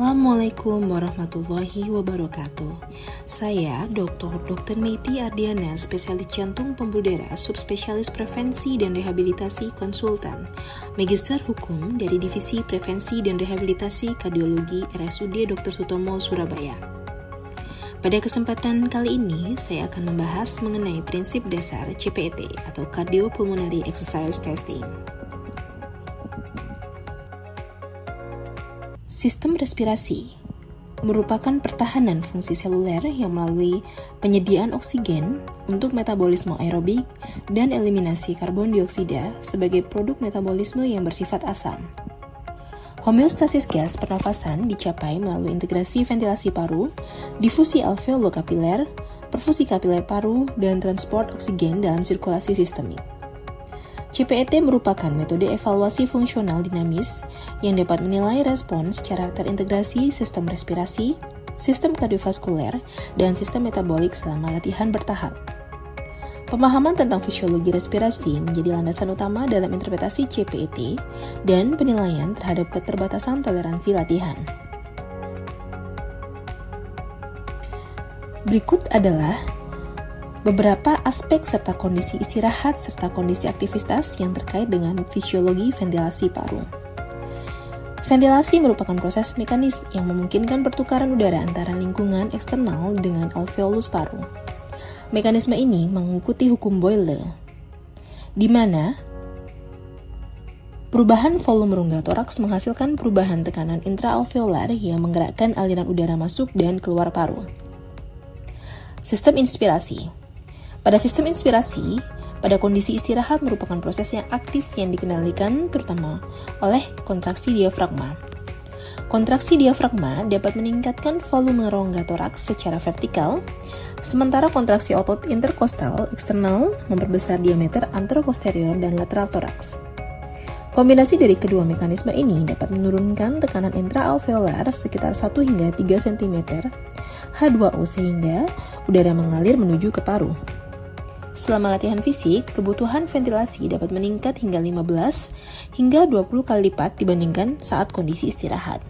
Assalamualaikum warahmatullahi wabarakatuh. Saya Dr. Meiti Ardiana, spesialis jantung pembuluh darah, subspesialis prevensi dan rehabilitasi konsultan, Magister Hukum dari Divisi Prevensi dan Rehabilitasi Kardiologi RSUD Dr. Sutomo, Surabaya. Pada kesempatan kali ini, saya akan membahas mengenai prinsip dasar CPET atau Cardiopulmonary Exercise Testing. Sistem respirasi merupakan pertahanan fungsi seluler yang melalui penyediaan oksigen untuk metabolisme aerobik dan eliminasi karbon dioksida sebagai produk metabolisme yang bersifat asam. Homeostasis gas pernafasan dicapai melalui integrasi ventilasi paru, difusi alveolo-kapiler, perfusi kapiler paru, dan transport oksigen dalam sirkulasi sistemik. CPET merupakan metode evaluasi fungsional dinamis yang dapat menilai respons secara terintegrasi sistem respirasi, sistem kardiovaskuler, dan sistem metabolik selama latihan bertahap. Pemahaman tentang fisiologi respirasi menjadi landasan utama dalam interpretasi CPET dan penilaian terhadap keterbatasan toleransi latihan. Berikut adalah beberapa aspek serta kondisi istirahat serta kondisi aktivitas yang terkait dengan fisiologi ventilasi paru. Ventilasi merupakan proses mekanis yang memungkinkan pertukaran udara antara lingkungan eksternal dengan alveolus paru. Mekanisme ini mengikuti hukum Boyle, di mana perubahan volume rongga toraks menghasilkan perubahan tekanan intraalveolar yang menggerakkan aliran udara masuk dan keluar paru. Sistem inspirasi. Pada sistem inspirasi, pada kondisi istirahat merupakan proses yang aktif yang dikendalikan terutama oleh kontraksi diafragma. Kontraksi diafragma dapat meningkatkan volume rongga toraks secara vertikal, sementara kontraksi otot interkostal eksternal memperbesar diameter anteroposterior dan lateral toraks. Kombinasi dari kedua mekanisme ini dapat menurunkan tekanan intraalveolar sekitar 1 hingga 3 cm H2O sehingga udara mengalir menuju ke paru. Selama latihan fisik, kebutuhan ventilasi dapat meningkat hingga 15 hingga 20 kali lipat dibandingkan saat kondisi istirahat.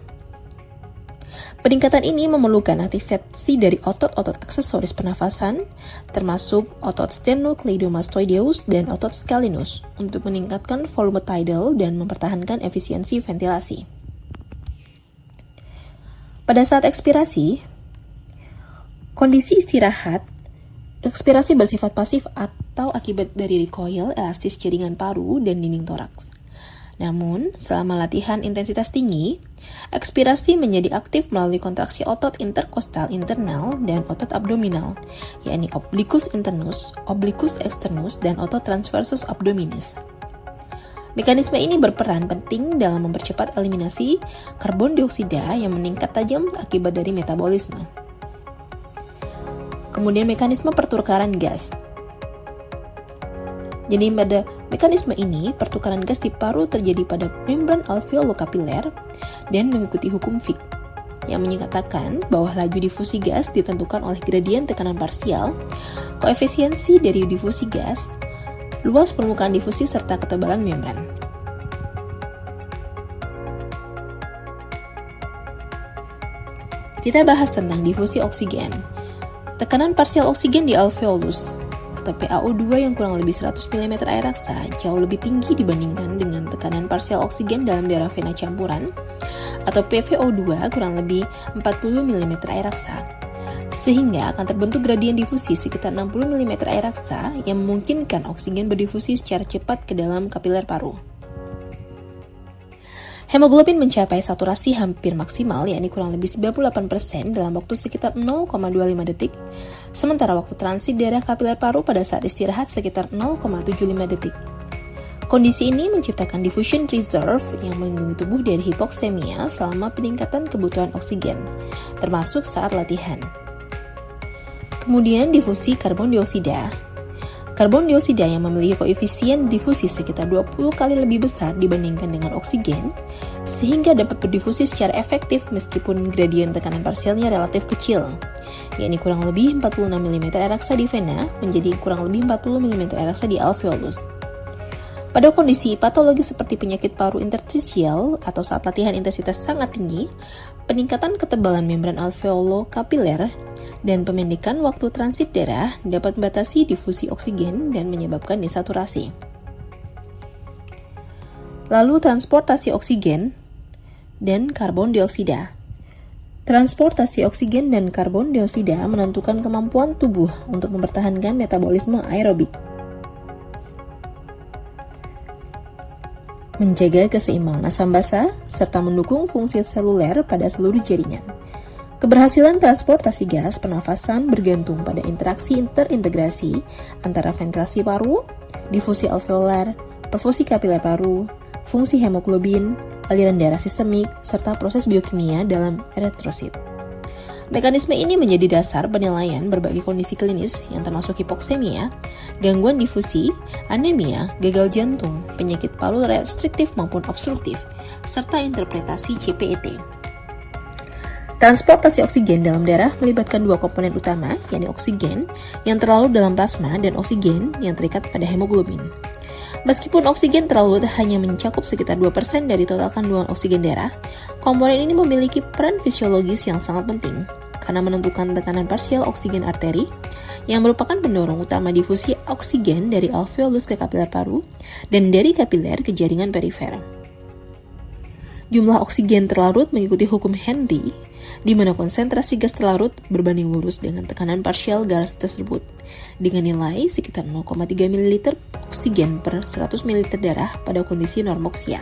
Peningkatan ini memerlukan aktivasi dari otot-otot aksesoris pernafasan, termasuk otot sternocleidomastoideus dan otot scalenus, untuk meningkatkan volume tidal dan mempertahankan efisiensi ventilasi. Pada saat ekspirasi, kondisi istirahat, ekspirasi bersifat pasif atau akibat dari recoil elastis jaringan paru dan dinding toraks. Namun, selama latihan intensitas tinggi, ekspirasi menjadi aktif melalui kontraksi otot interkostal internal dan otot abdominal, yakni obliquus internus, obliquus externus, dan otot transversus abdominis. Mekanisme ini berperan penting dalam mempercepat eliminasi karbon dioksida yang meningkat tajam akibat dari metabolisme. Kemudian mekanisme pertukaran gas. Jadi pada mekanisme ini, pertukaran gas di paru terjadi pada membran alveolo-kapiler dan mengikuti hukum Fick, yang menyatakan bahwa laju difusi gas ditentukan oleh gradien tekanan parsial, koefisiensi dari difusi gas, luas permukaan difusi serta ketebalan membran. Kita bahas tentang difusi oksigen. Tekanan parsial oksigen di alveolus atau PaO2 yang kurang lebih 100 mm air raksa jauh lebih tinggi dibandingkan dengan tekanan parsial oksigen dalam darah vena campuran atau PVO2 kurang lebih 40 mm air raksa, sehingga akan terbentuk gradien difusi sekitar 60 mm air raksa yang memungkinkan oksigen berdifusi secara cepat ke dalam kapiler paru. Hemoglobin mencapai saturasi hampir maksimal, yakni kurang lebih 98% dalam waktu sekitar 0,25 detik, sementara waktu transit darah kapiler paru pada saat istirahat sekitar 0,75 detik. Kondisi ini menciptakan diffusion reserve yang melindungi tubuh dari hipoksemia selama peningkatan kebutuhan oksigen, termasuk saat latihan. Kemudian difusi karbon dioksida. Karbon dioksida yang memiliki koefisien difusi sekitar 20 kali lebih besar dibandingkan dengan oksigen, sehingga dapat berdifusi secara efektif meskipun gradien tekanan parsialnya relatif kecil, yakni kurang lebih 46 mm air raksa di vena menjadi kurang lebih 40 mm air raksa di alveolus. Pada kondisi patologi seperti penyakit paru interstisial atau saat latihan intensitas sangat tinggi, peningkatan ketebalan membran alveolo-kapiler dan pemendekan waktu transit darah dapat membatasi difusi oksigen dan menyebabkan desaturasi. Lalu transportasi oksigen dan karbon dioksida. Transportasi oksigen dan karbon dioksida menentukan kemampuan tubuh untuk mempertahankan metabolisme aerobik, menjaga keseimbangan asam basa, serta mendukung fungsi seluler pada seluruh jaringan. Keberhasilan transportasi gas pernafasan bergantung pada interaksi interintegrasi antara ventilasi paru, difusi alveolar, perfusi kapiler paru, fungsi hemoglobin, aliran darah sistemik, serta proses biokimia dalam eritrosit. Mekanisme ini menjadi dasar penilaian berbagai kondisi klinis yang termasuk hipoksemia, gangguan difusi, anemia, gagal jantung, penyakit paru restriktif maupun obstruktif, serta interpretasi CPET. Transportasi oksigen dalam darah melibatkan dua komponen utama, yakni oksigen yang terlarut dalam plasma dan oksigen yang terikat pada hemoglobin. Meskipun oksigen terlarut hanya mencakup sekitar 2% dari total kandungan oksigen darah, komponen ini memiliki peran fisiologis yang sangat penting karena menentukan tekanan parsial oksigen arteri yang merupakan pendorong utama difusi oksigen dari alveolus ke kapiler paru dan dari kapiler ke jaringan perifer. Jumlah oksigen terlarut mengikuti hukum Henry, di mana konsentrasi gas terlarut berbanding lurus dengan tekanan parsial gas tersebut, dengan nilai sekitar 0,3 ml oksigen per 100 ml darah pada kondisi normoksia.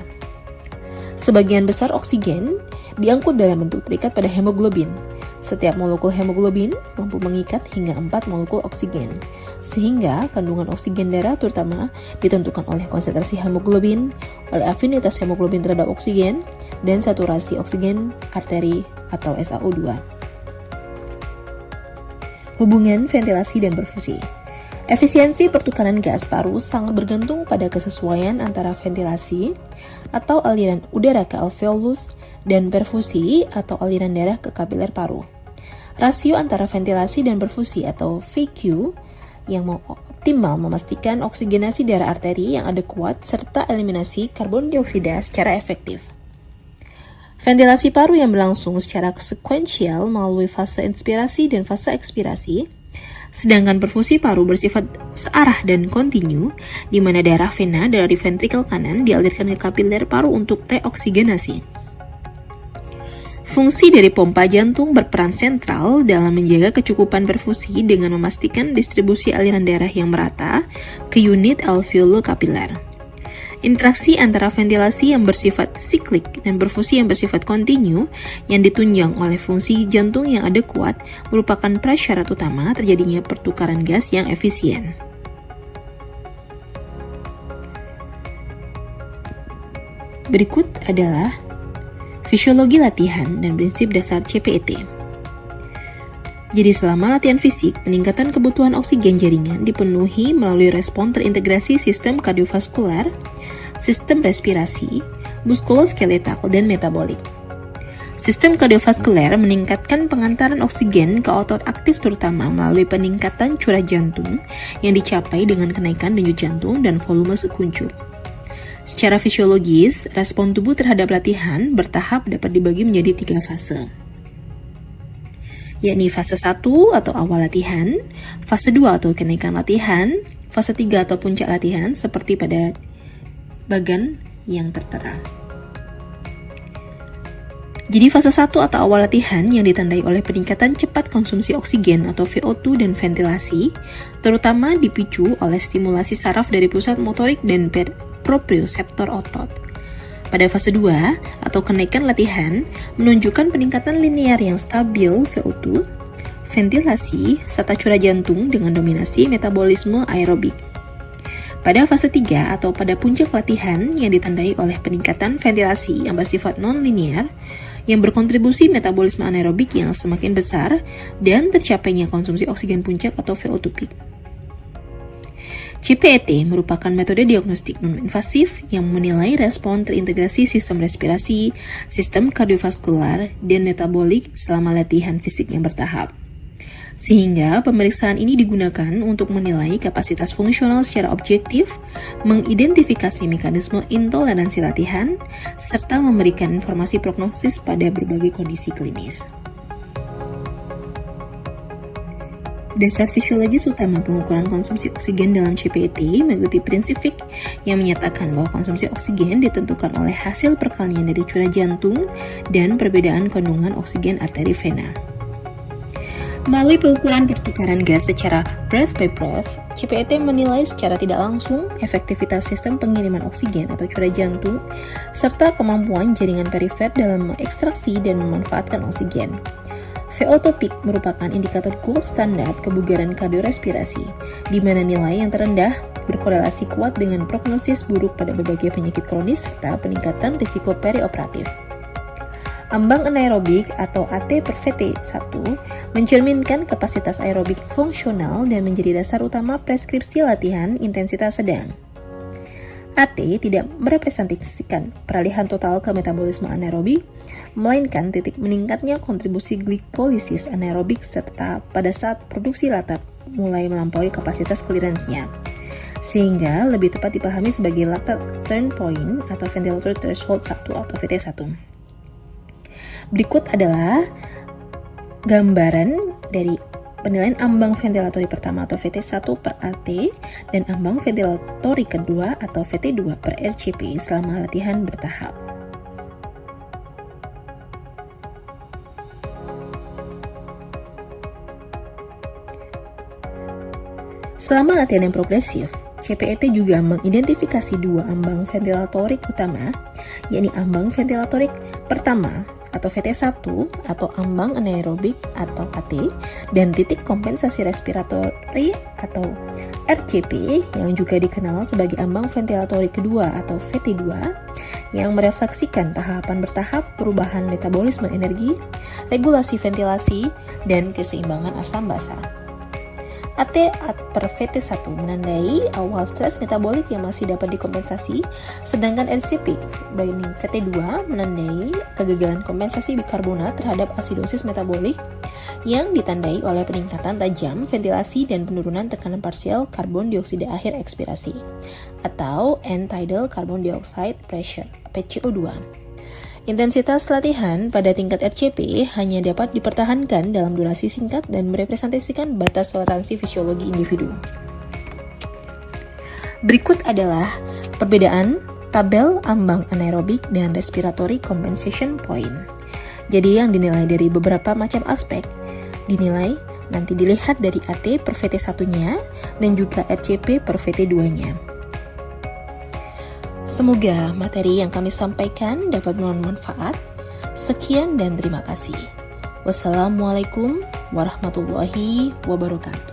Sebagian besar oksigen diangkut dalam bentuk terikat pada hemoglobin. Setiap molekul hemoglobin mampu mengikat hingga 4 molekul oksigen, sehingga kandungan oksigen darah terutama ditentukan oleh konsentrasi hemoglobin, oleh afinitas hemoglobin terhadap oksigen, dan saturasi oksigen arteri atau SaO2. Hubungan ventilasi dan perfusi. Efisiensi pertukaran gas paru sangat bergantung pada kesesuaian antara ventilasi atau aliran udara ke alveolus dan perfusi atau aliran darah ke kapiler paru. Rasio antara ventilasi dan perfusi atau VQ yang optimal memastikan oksigenasi darah arteri yang adekuat serta eliminasi karbon dioksida secara efektif. Ventilasi paru yang berlangsung secara sekuensial melalui fase inspirasi dan fase ekspirasi, sedangkan perfusi paru bersifat searah dan kontinu, di mana darah vena dari ventrikel kanan dialirkan ke kapiler paru untuk reoksigenasi. Fungsi dari pompa jantung berperan sentral dalam menjaga kecukupan perfusi dengan memastikan distribusi aliran darah yang merata ke unit alveolo-kapiler. Interaksi antara ventilasi yang bersifat siklik dan perfusi yang bersifat kontinu yang ditunjang oleh fungsi jantung yang adekuat merupakan prasyarat utama terjadinya pertukaran gas yang efisien. Berikut adalah fisiologi latihan dan prinsip dasar CPET. Jadi selama latihan fisik, peningkatan kebutuhan oksigen jaringan dipenuhi melalui respon terintegrasi sistem kardiovaskular, sistem respirasi, muskuloskeletal, dan metabolik. Sistem kardiovaskuler meningkatkan pengantaran oksigen ke otot aktif terutama melalui peningkatan curah jantung yang dicapai dengan kenaikan denyut jantung dan volume sekuncup. Secara fisiologis, respon tubuh terhadap latihan bertahap dapat dibagi menjadi 3 fase, yakni fase 1 atau awal latihan, fase 2 atau kenaikan latihan, fase 3 atau puncak latihan seperti pada bagan yang tertera. Jadi fase 1 atau awal latihan yang ditandai oleh peningkatan cepat konsumsi oksigen atau VO2 dan ventilasi, terutama dipicu oleh stimulasi saraf dari pusat motorik dan proprioseptor otot. Pada fase 2 atau kenaikan latihan menunjukkan peningkatan linear yang stabil VO2, ventilasi, serta curah jantung dengan dominasi metabolisme aerobik. Pada fase 3 atau pada puncak latihan yang ditandai oleh peningkatan ventilasi yang bersifat non-linear yang berkontribusi metabolisme anaerobik yang semakin besar dan tercapainya konsumsi oksigen puncak atau VO2 peak. CPET merupakan metode diagnostik non-invasif yang menilai respon terintegrasi sistem respirasi, sistem kardiovaskular, dan metabolik selama latihan fisik yang bertahap. Sehingga pemeriksaan ini digunakan untuk menilai kapasitas fungsional secara objektif, mengidentifikasi mekanisme intoleransi latihan, serta memberikan informasi prognosis pada berbagai kondisi klinis. Dasar fisiologis utama pengukuran konsumsi oksigen dalam CPET mengikuti prinsip Fick yang menyatakan bahwa konsumsi oksigen ditentukan oleh hasil perkalian dari curah jantung dan perbedaan kandungan oksigen arteri vena. Melalui pengukuran pertukaran gas secara breath by breath, CPET menilai secara tidak langsung efektivitas sistem pengiriman oksigen atau curah jantung, serta kemampuan jaringan perifer dalam mengekstraksi dan memanfaatkan oksigen. VO2 peak merupakan indikator gold standar kebugaran kardiorespirasi, di mana nilai yang terendah berkorelasi kuat dengan prognosis buruk pada berbagai penyakit kronis serta peningkatan risiko perioperatif. Ambang anaerobik atau AT per VT1 mencerminkan kapasitas aerobik fungsional dan menjadi dasar utama preskripsi latihan intensitas sedang. AT tidak merepresentasikan peralihan total ke metabolisme anaerobik, melainkan titik meningkatnya kontribusi glikolisis anaerobik serta pada saat produksi laktat mulai melampaui kapasitas clearance-nya, sehingga lebih tepat dipahami sebagai laktat turn point atau ventilatory threshold 1 atau VT1. Berikut adalah gambaran dari penilaian ambang ventilatori pertama atau VT1 per AT dan ambang ventilatori kedua atau VT2 per RCP selama latihan bertahap. Selama latihan yang progresif, CPET juga mengidentifikasi dua ambang ventilatorik utama, yakni ambang ventilatorik pertama atau VT1 atau ambang anaerobik atau AT dan titik kompensasi respiratori atau RCP yang juga dikenal sebagai ambang ventilatori kedua atau VT2 yang merefleksikan tahapan bertahap perubahan metabolisme energi, regulasi ventilasi, dan keseimbangan asam basa. AT per VT1 menandai awal stres metabolik yang masih dapat dikompensasi, sedangkan RCP banding VT2 menandai kegagalan kompensasi bikarbonat terhadap asidosis metabolik yang ditandai oleh peningkatan tajam ventilasi dan penurunan tekanan parsial karbon dioksida akhir ekspirasi atau end tidal carbon dioxide pressure (PCO2). Intensitas latihan pada tingkat RCP hanya dapat dipertahankan dalam durasi singkat dan merepresentasikan batas toleransi fisiologi individu. Berikut adalah perbedaan tabel ambang anaerobik dan respiratory compensation point. Jadi yang dinilai dari beberapa macam aspek, dinilai nanti dilihat dari AT per VT1-nya dan juga RCP per VT2-nya. Semoga materi yang kami sampaikan dapat bermanfaat. Sekian dan terima kasih. Wassalamualaikum warahmatullahi wabarakatuh.